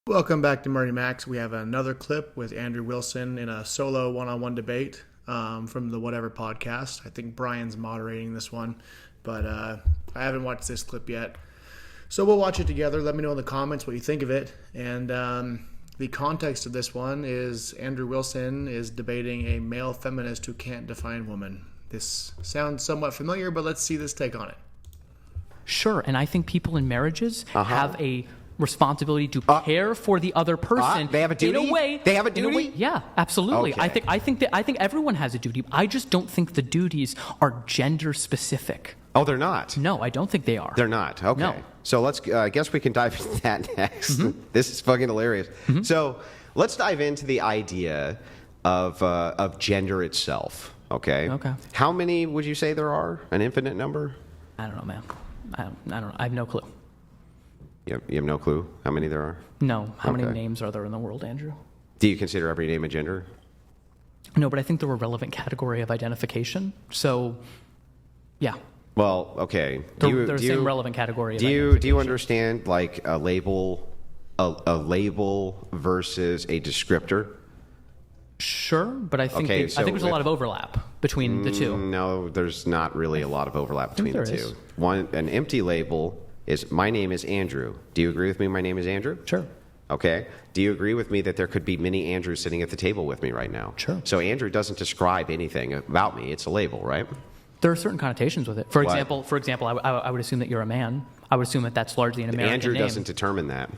Welcome back to MurrayMax. We have another clip with Andrew Wilson in a solo one-on-one debate from the Whatever podcast. I think Brian's moderating this one, but I haven't watched this clip yet. So we'll watch it together. Let me know in the comments what you think of it. And the context of this one is Andrew Wilson is debating a male feminist who can't define woman. This sounds somewhat familiar, but let's see this take on it. Sure, and I think people in marriages have a responsibility to care for the other person. They have a duty? In a way. They have a duty? Yeah, absolutely. Okay. I think everyone has a duty. I just don't think the duties are gender specific. Oh, they're not? No, I don't think they are. They're not. Okay. No. So let's, I guess we can dive into that next. Mm-hmm. This is fucking hilarious. Mm-hmm. So let's dive into the idea of gender itself. Okay. Okay. How many would you say there are? An infinite number? I don't know, man. I don't know. I have no clue. You have no clue how many there are? No. How many names are there in the world, Andrew? Do you consider every name a gender? No, but I think they're a relevant category of identification. So, yeah. Well, okay. They're the same relevant category of identification. Do you understand like a label versus a descriptor? Sure, but I think Okay, I think there's a lot of overlap between the two. No, there's not really a lot of overlap between the two. Is. An empty label is, my name is Andrew. Do you agree with me my name is Andrew? Sure. Okay. Do you agree with me that there could be many Andrews sitting at the table with me right now? Sure. So Andrew doesn't describe anything about me. It's a label, right? There are certain connotations with it. For example, I would assume that you're a man. I would assume that that's largely an American Andrew name. doesn't determine that.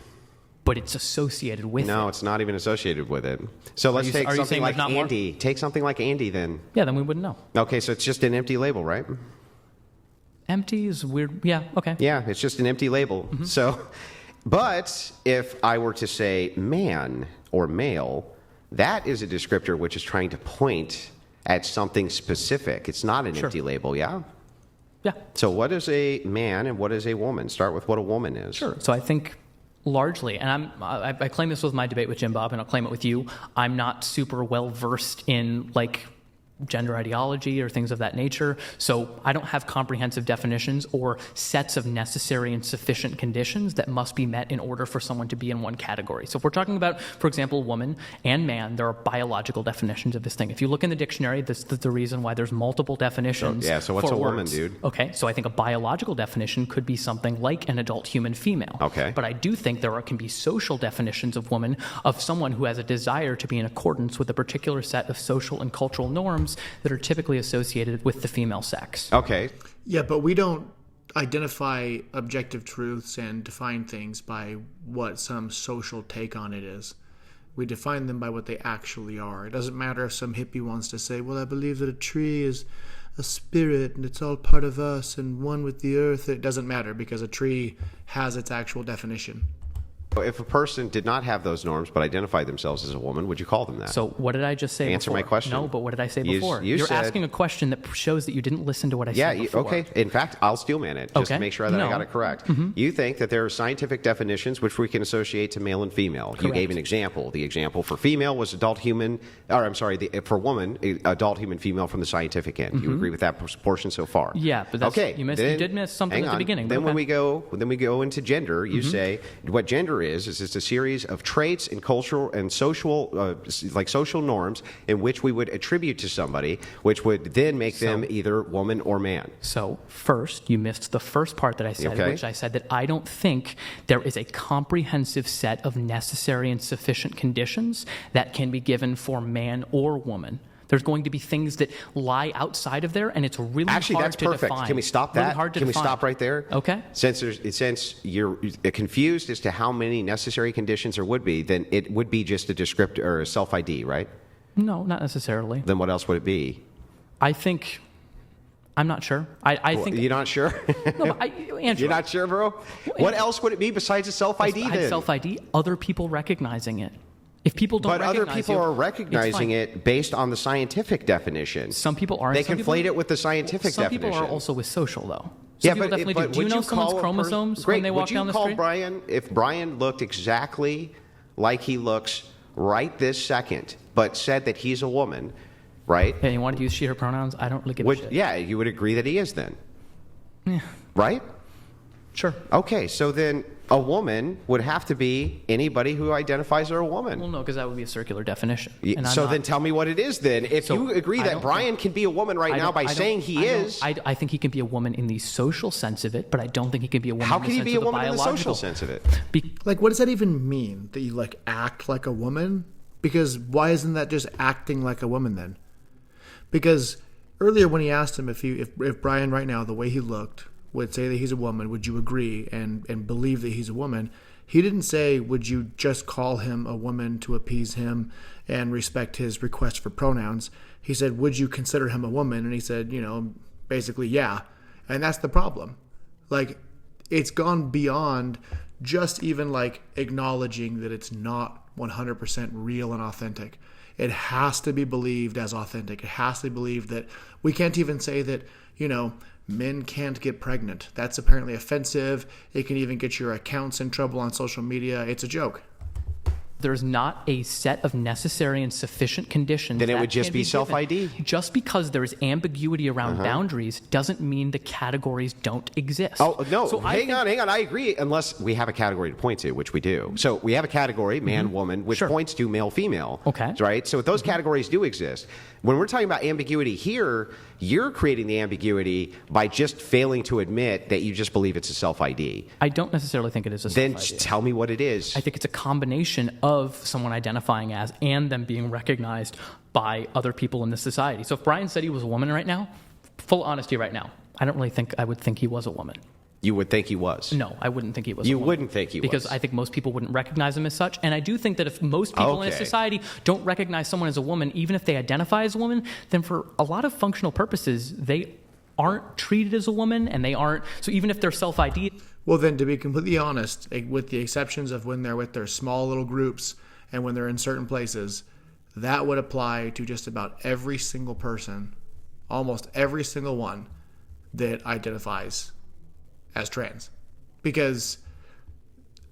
But it's associated with it. No, it's not even associated with it. So let's take something like Andy. Take something like Andy then. Yeah, then we wouldn't know. Okay, so it's just an empty label, right? Empty is weird. Yeah, okay. Yeah, it's just an empty label. Mm-hmm. So, but if I were to say man or male, that is a descriptor which is trying to point at something specific. It's not an empty label, yeah? Yeah. So what is a man and what is a woman? Start with what a woman is. Sure. So I think largely, and I claim this with my debate with Jim Bob, and I'll claim it with you, I'm not super well versed in gender ideology or things of that nature. So I don't have comprehensive definitions or sets of necessary and sufficient conditions that must be met in order for someone to be in one category. So if we're talking about, for example, woman and man, there are biological definitions of this thing. If you look in the dictionary, this is the reason why there's multiple definitions. So what's for a woman, words. dude? Okay, so I think a biological definition could be something like an adult human female. Okay. But I do think there can be social definitions of woman, of someone who has a desire to be in accordance with a particular set of social and cultural norms that are typically associated with the female sex. Okay. Yeah, but we don't identify objective truths and define things by what some social take on it is. We define them by what they actually are. It doesn't matter if some hippie wants to say, well, I believe that a tree is a spirit and it's all part of us and one with the earth. It doesn't matter because a tree has its actual definition. If a person did not have those norms but identified themselves as a woman, would you call them that? So what did I just say Answer before? my question. No, but what did I say before? You're said, asking a question that shows that you didn't listen to what I said before. Okay. In fact, I'll steelman it just to make sure that I got it correct. Mm-hmm. You think that there are scientific definitions which we can associate to male and female. Correct. You gave an example. The example for female was for woman, adult human female from the scientific end. You agree with that portion so far? Yeah, but that's, you did miss something at the beginning. Then when we go into gender, you say what gender is it's a series of traits and cultural and social, social norms in which we would attribute to somebody, which would then make them either woman or man. So first, you missed the first part that I said, which I said that I don't think there is a comprehensive set of necessary and sufficient conditions that can be given for man or woman. There's going to be things that lie outside of there, and it's really hard to define. Actually, that's perfect. Can we stop that? Really hard to Can define. we stop right there? Okay. Since you're confused as to how many necessary conditions there would be, then it would be just a descriptor or a self-ID, right? No, not necessarily. Then what else would it be? I think... I'm not sure. I think... You're not sure? No, but Andrew... You're not sure, bro? What else would it be besides a self-ID then? Self-ID, other people recognizing it. If people don't recognize other people are recognizing it based on the scientific definition. Some people aren't. They conflate it with the scientific definition. Some people are also with social, though. But do you know someone's chromosomes when they walk down the street? Brian, if Brian looked exactly like he looks right this second, but said that he's a woman, right? And you wanted to use she, her pronouns? I don't really give a shit. Yeah, you would agree that he is then. Yeah. Right? Sure. Okay, so then a woman would have to be anybody who identifies as a woman. Well, no, because that would be a circular definition. Then tell me what it is then. If you agree that Brian can be a woman right now by saying he is. I think he can be a woman in the social sense of it, but I don't think he can be a woman How can he be a woman in the social sense of it? Like, what does that even mean? That you, like, act like a woman? Because why isn't that just acting like a woman then? Because earlier when he asked him if Brian right now, the way he looked, would say that he's a woman, would you agree and believe that he's a woman? He didn't say, would you just call him a woman to appease him and respect his request for pronouns? He said, would you consider him a woman? And he said, basically, yeah. And that's the problem. Like, it's gone beyond just even like acknowledging that it's not 100% real and authentic. It has to be believed as authentic. It has to be believed that we can't even say that, men can't get pregnant. That's apparently offensive. It can even get your accounts in trouble on social media. It's a joke. There's not a set of necessary and sufficient conditions. Then it that would just can be self-ID. Just because there is ambiguity around boundaries doesn't mean the categories don't exist. Oh, no. So hang on. I agree, unless we have a category to point to, which we do. So we have a category, man, woman, which points to male, female. Okay. Right? So those categories do exist. When we're talking about ambiguity here, you're creating the ambiguity by just failing to admit that you just believe it's a self-ID. I don't necessarily think it is a Then self-ID. tell me what it is. I think it's a combination of someone identifying as and them being recognized by other people in the society. So if Brian said he was a woman right now, full honesty right now, I don't really think I would think he was a woman. You would think he was. No, I wouldn't think he was. You a woman. wouldn't think he was. Because I think most people wouldn't recognize him as such. And I do think that if most people in a society don't recognize someone as a woman, even if they identify as a woman, then for a lot of functional purposes, they aren't treated as a woman and they aren't. So even if they're self-ID. Well, then, to be completely honest, with the exceptions of when they're with their small little groups and when they're in certain places, that would apply to just about every single person, almost every single one that identifies as trans. Because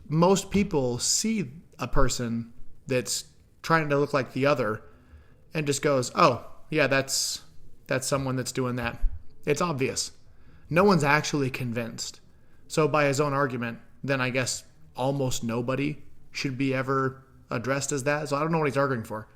most people see a person that's trying to look like the other and just goes, oh, yeah, that's someone that's doing that. It's obvious. No one's actually convinced. So by his own argument, then I guess almost nobody should be ever addressed as that. So I don't know what he's arguing for.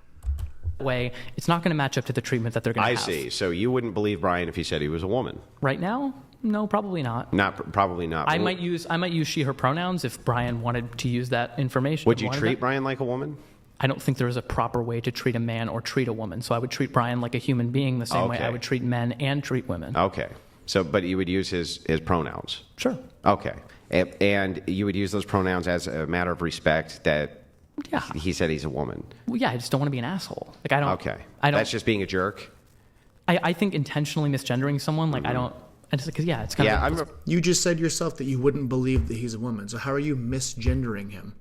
Way, it's not going to match up to the treatment that they're going to have. I see. So you wouldn't believe Brian if he said he was a woman? Right now? No, probably not. Probably not. I might use she, her pronouns if Brian wanted to use that information. Would you treat Brian like a woman? I don't think there is a proper way to treat a man or treat a woman. So I would treat Brian like a human being the same way I would treat men and treat women. Okay. So, but you would use his pronouns? Sure. Okay. And you would use those pronouns as a matter of respect that he said he's a woman? Well, yeah, I just don't want to be an asshole. Like, I don't. Okay. I don't. That's just being a jerk? I think intentionally misgendering someone, like, I don't. Because, it's kind of. You just said yourself that you wouldn't believe that he's a woman. So how are you misgendering him?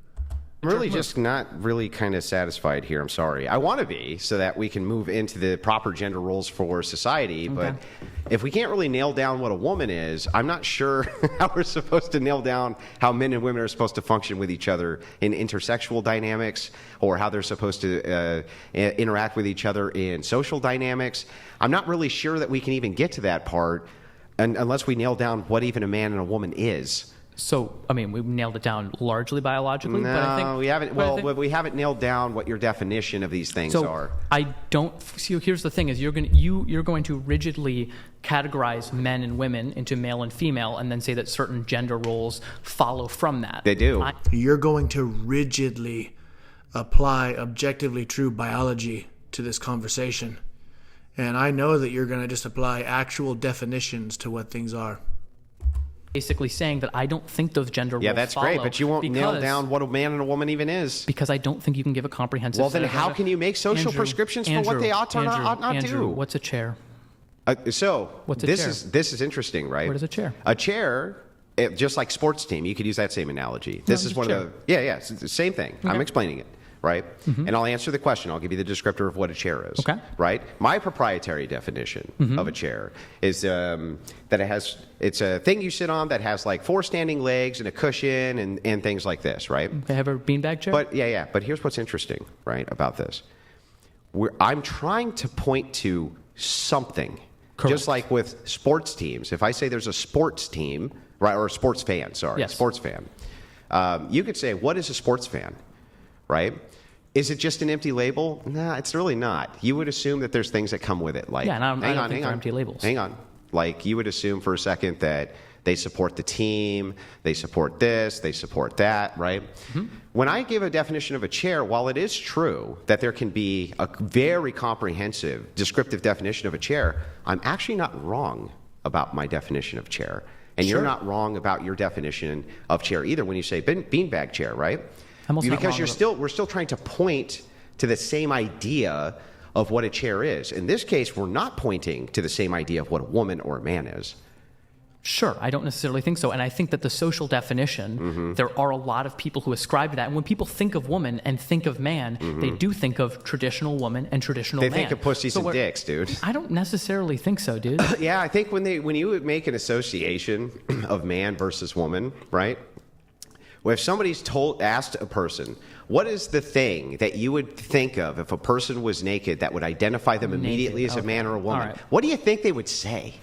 I'm really just not really kind of satisfied here. I'm sorry. I want to be so that we can move into the proper gender roles for society. But if we can't really nail down what a woman is, I'm not sure how we're supposed to nail down how men and women are supposed to function with each other in intersexual dynamics or how they're supposed to interact with each other in social dynamics. I'm not really sure that we can even get to that part unless we nail down what even a man and a woman is. So, I mean, we've nailed it down largely biologically. No, but I think, we haven't. Well, we haven't nailed down what your definition of these things are. I don't see. Here's the thing: is you're going to rigidly categorize men and women into male and female, and then say that certain gender roles follow from that. They do. You're going to rigidly apply objectively true biology to this conversation, and I know that you're going to just apply actual definitions to what things are. Basically saying that I don't think those gender roles follow. Yeah, that's great, but you won't nail down what a man and a woman even is. Because I don't think you can give a comprehensive... Well, then how can you make social prescriptions for what they ought to not do? What's a chair? This is interesting, right? What is a chair? A chair, just like sports team, you could use that same analogy. This is one of the... Yeah, it's the same thing. Okay. I'm explaining it. Right? And I'll answer the question. I'll give you the descriptor of what a chair is. Okay. Right? My proprietary definition of a chair is that it's a thing you sit on that has like 4 standing legs and a cushion and things like this, right? They have a beanbag chair? But but here's what's interesting, right, about this. I'm trying to point to something. Correct. Just like with sports teams. If I say there's a sports team, right, or a sports fan, sorry, yes. Sports fan. You could say, what is a sports fan, right? Is it just an empty label? Nah, it's really not. You would assume that there's things that come with it. Like, yeah, and I don't think they're empty labels. Hang on. Like, you would assume for a second that they support the team, they support this, they support that, right? Mm-hmm. When I give a definition of a chair, while it is true that there can be a very comprehensive, descriptive definition of a chair, I'm actually not wrong about my definition of chair. And Sure. you're not wrong about your definition of chair either when you say beanbag chair, right? I'm also not Because wrong we're still trying to point to the same idea of what a chair is. In this case, we're not pointing to the same idea of what a woman or a man is. Sure, I don't necessarily think so. And I think that the social definition, there are a lot of people who ascribe to that. And when people think of woman and think of man, they do think of traditional woman and traditional man. They think of pussies and dicks, dude. I don't necessarily think so, dude. Yeah, I think when you make an association of man versus woman, right? Well, if somebody's asked a person, what is the thing that you would think of if a person was naked that would identify them immediately as a man or a woman? Right. What do you think they would say?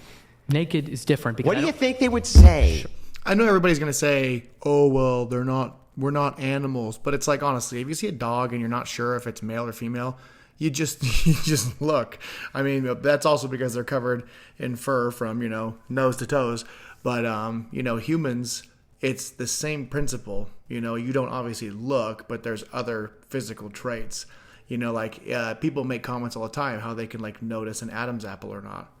Naked is different. Because What do you think they would say? I know everybody's going to say, oh, well, we're not animals. But it's like, honestly, if you see a dog and you're not sure if it's male or female, you just look. I mean, that's also because they're covered in fur from, nose to toes. But, humans, it's the same principle. You don't obviously look, but there's other physical traits. People make comments all the time how they can, notice an Adam's apple or not.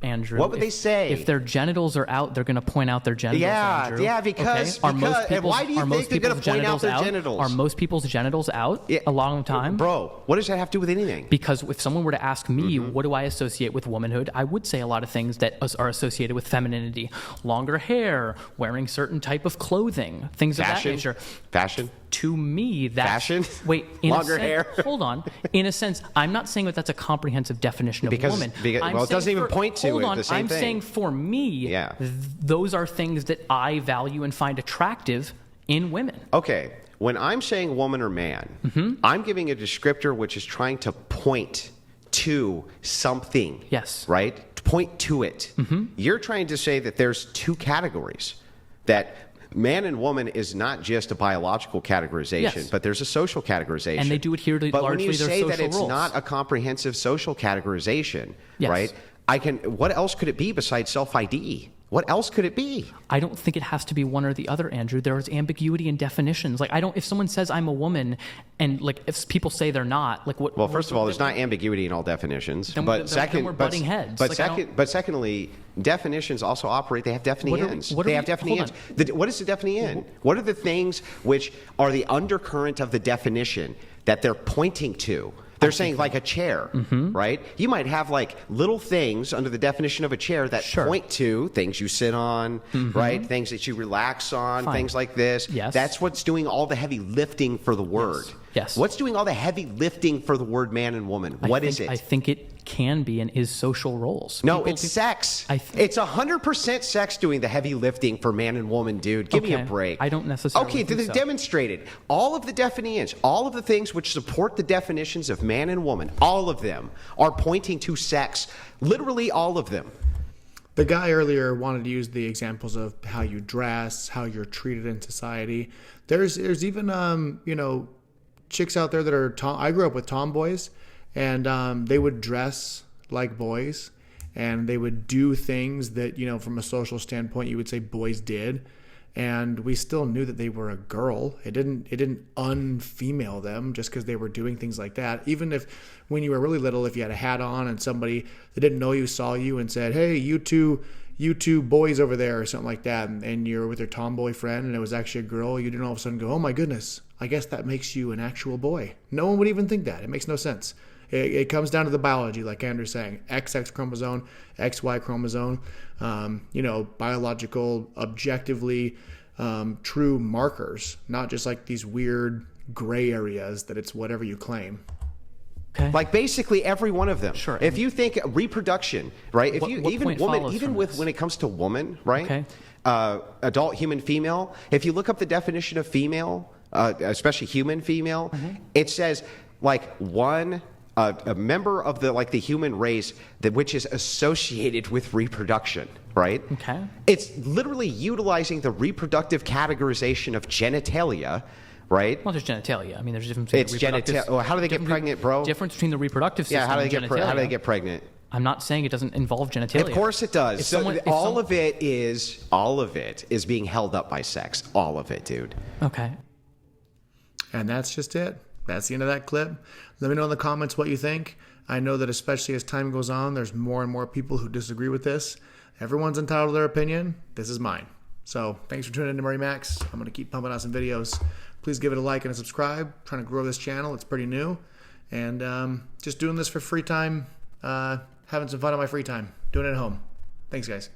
Andrew, What would they say? If their genitals are out, they're going to point out their genitals. Andrew. Because Are most people's, why do you are think most they're going people's to point out genitals their out? genitals? Are most people's genitals out a long time? Bro, what does that have to do with anything? Because if someone were to ask me, what do I associate with womanhood, I would say a lot of things that are associated with femininity. Longer hair, wearing certain type of clothing, things of that nature. Fashion? To me, that's... Fashion? Wait, Longer hair? Hold on. In a sense, I'm not saying that that's a comprehensive definition of woman. It doesn't even point to the same thing. I'm saying for me, those are things that I value and find attractive in women. Okay. When I'm saying woman or man, I'm giving a descriptor which is trying to point to something. Yes. Right? Point to it. You're trying to say that there's two categories. That man and woman is not just a biological categorization, but there's a social categorization. And they do adhere to largely their social roles. But when you say that it's not a comprehensive social categorization, right? What else could it be besides self-ID? What else could it be? I don't think it has to be one or the other, Andrew. There is ambiguity in definitions. If someone says I'm a woman, and if people say they're not, what? Well, first of all, there's not ambiguity in all definitions. Then we're butting heads. But secondly, definitions also operate. They have defining ends. What is the defining end? What are the things which are the undercurrent of the definition that they're pointing to? They're saying like a chair, right? You might have little things under the definition of a chair that point to things you sit on, right? Things that you relax on, things like this. Yes. That's what's doing all the heavy lifting for the word. Yes. What's doing all the heavy lifting for the word man and woman? What is it? I think it can be and is social roles. No, it's sex. It's 100% sex doing the heavy lifting for man and woman, dude. Give me a break. I don't necessarily think so. Demonstrated. All of the definitions, all of the things which support the definitions of man and woman, all of them are pointing to sex. Literally all of them. The guy earlier wanted to use the examples of how you dress, how you're treated in society. There's even, chicks out there that are I grew up with tomboys. And they would dress like boys, and they would do things that, from a social standpoint, you would say boys did. And we still knew that they were a girl. It didn't unfemale them just because they were doing things like that. Even if, when you were really little, if you had a hat on and somebody that didn't know you saw you and said, hey, you two boys over there or something like that, and you're with your tomboy friend and it was actually a girl, you didn't all of a sudden go, oh my goodness, I guess that makes you an actual boy. No one would even think that. It makes no sense. It comes down to the biology, like Andrew's saying. XX chromosome, XY chromosome, biological, objectively true markers, not just like these weird gray areas that it's whatever you claim. Okay. Like basically every one of them. Sure. If you think reproduction, right? What When it comes to woman, right? Okay. Adult human female. If you look up the definition of female, especially human female, it says one a member of the human race which is associated with reproduction, right? Okay. It's literally utilizing the reproductive categorization of genitalia, right? Well, there's genitalia. I mean, there's a difference between the reproductive... Well, how do they get pregnant, bro? Difference between the reproductive system How do and genitalia. how do they get pregnant? I'm not saying it doesn't involve genitalia. Of course it does. All of it is being held up by sex. All of it, dude. Okay. And that's just it. That's the end of that clip. Let me know in the comments what you think. I know that especially as time goes on, there's more and more people who disagree with this. Everyone's entitled to their opinion. This is mine. So thanks for tuning in to MurrayMax. I'm going to keep pumping out some videos. Please give it a like and a subscribe. I'm trying to grow this channel. It's pretty new. And just doing this for free time, having some fun on my free time. Doing it at home. Thanks, guys.